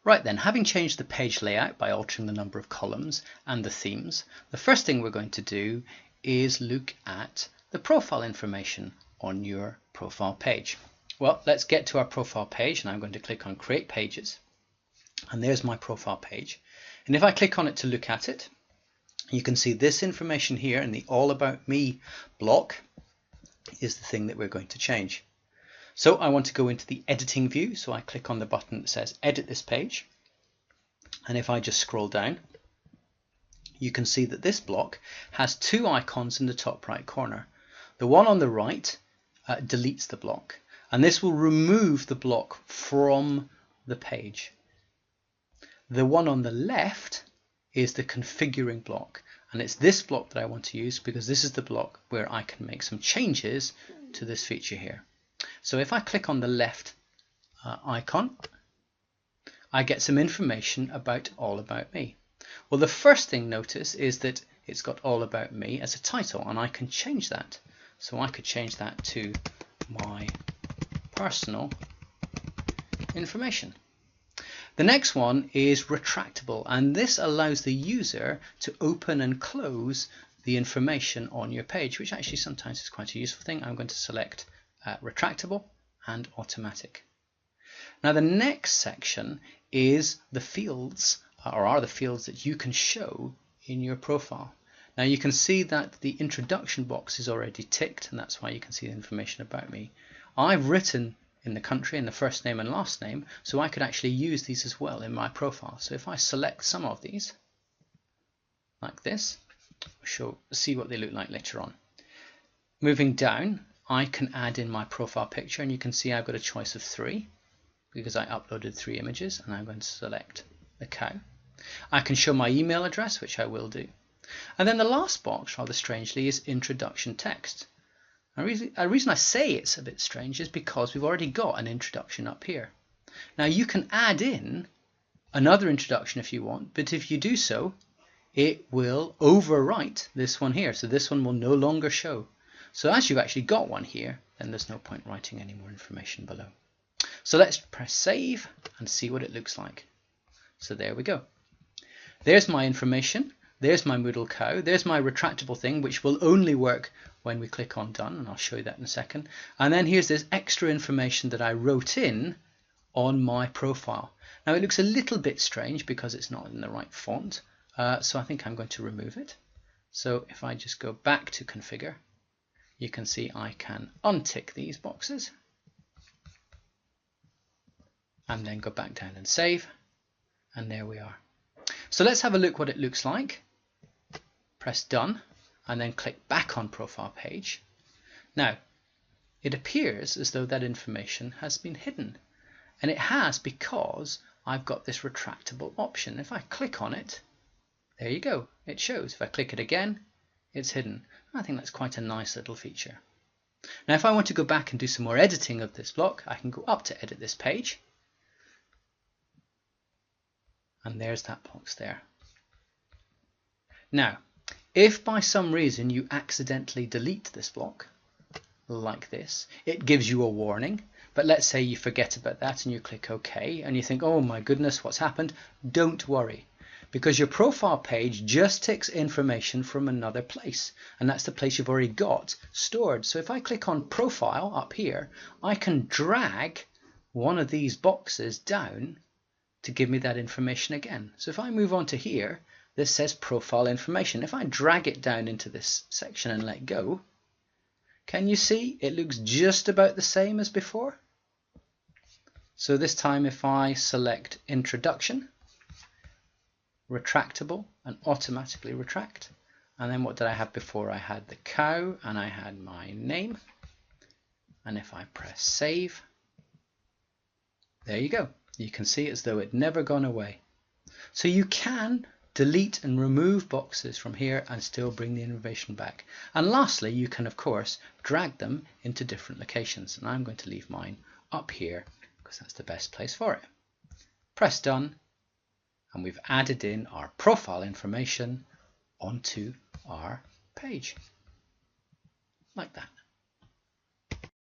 Right then, having changed the page layout by altering the number of columns and the themes, the first thing we're going to do is look at the profile information on your profile page. Well, let's get to our profile page, and I'm going to click on Create Pages. And there's my profile page. And if I click on it to look at it, you can see this information here in the All About Me block is the thing that we're going to change. So I want to go into the editing view, so I click on the button that says edit this page, and if I just scroll down, you can see that this block has two icons in the top right corner. The one on the right deletes the block, and this will remove the block from the page. The one on the left is the configuring block, and it's this block that I want to use because this is the block where I can make some changes to this feature here. So if I click on the left icon, I get some information about All About Me. Well, the first thing notice is that it's got All About Me as a title, and I can change that. So I could change that to my personal information. The next one is Retractable, and this allows the user to open and close the information on your page, which actually sometimes is quite a useful thing. I'm going to select Retractable and Automatic. Now the next section is the fields, or are the fields that you can show in your profile. Now you can see that the introduction box is already ticked, and that's why you can see the information about me. I've written in the country and the first name and last name, so I could actually use these as well in my profile. So if I select some of these, like this, we'll see what they look like later on. Moving down, I can add in my profile picture, and you can see I've got a choice of 3 because I uploaded 3 images, and I'm going to select the cow. I can show my email address, which I will do. And then the last box, rather strangely, is introduction text. The reason I say it's a bit strange is because we've already got an introduction up here. Now you can add in another introduction if you want, but if you do so, it will overwrite this one here. So this one will no longer show. So as you've actually got one here, then there's no point writing any more information below. So let's press save and see what it looks like. So there we go. There's my information. There's my Moodle cow. There's my retractable thing, which will only work when we click on done, and I'll show you that in a second. And then here's this extra information that I wrote in on my profile. Now it looks a little bit strange because it's not in the right font, so I think I'm going to remove it. So if I just go back to configure, you can see I can untick these boxes and then go back down and save, and there we are. So let's have a look what it looks like. Press done and then click back on profile page. Now it appears as though that information has been hidden, and it has because I've got this retractable option. If I click on it, there you go, it shows. If I click it again, it's hidden. I think that's quite a nice little feature. Now if I want to go back and do some more editing of this block, I can go up to edit this page, and there's that box there. Now if by some reason you accidentally delete this block like this, it gives you a warning. But let's say you forget about that and you click OK and you think, oh my goodness, what's happened? Don't worry, because your profile page just takes information from another place, and that's the place you've already got stored. So if I click on profile up here, I can drag one of these boxes down to give me that information again. So if I move on to here, this says profile information. If I drag it down into this section and let go, can you see it looks just about the same as before? So this time if I select introduction, retractable, and automatically retract, and then what did I have before? I had the cow and I had my name, and if I press save, there you go. You can see as though it never gone away. So you can delete and remove boxes from here and still bring the information back. And lastly, you can of course drag them into different locations, and I'm going to leave mine up here because that's the best place for it. Press done, and we've added in our profile information onto our page like that.